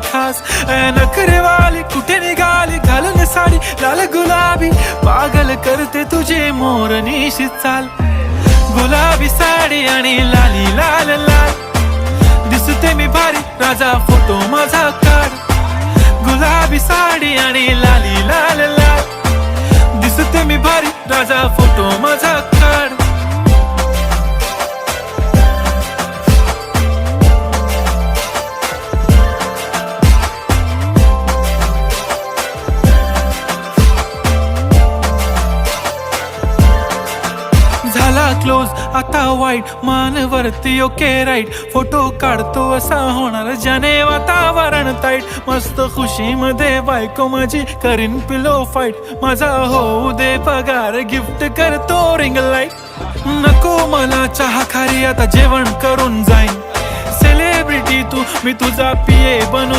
खास नखरेवाली कुठे निघाली घालून साडी लाल गुलाबी पागल करते तुझे मोरनीशी चाल गुलाबी साडी आणि लाली लाल लाल दिसते मी भारी राजा फोटो माझा काढ गुलाबी साडी आणि लाली लाल लाल दिसते मी भारी राजा फोटो माझा काढ झाला क्लोज आता वाईट मानवरती ओके राईट फोटो काढतो असा होणार ज्याने वातावरण ताईट मस्त खुशी मध्ये बायको माझी करीन पिलो फाईट माझा होऊ दे पगार गिफ्ट करतो रिंग लाईट नको मला चहा खारी आता जेवण करून जाईन सेलिब्रिटी तू मी तुझा पिये बनून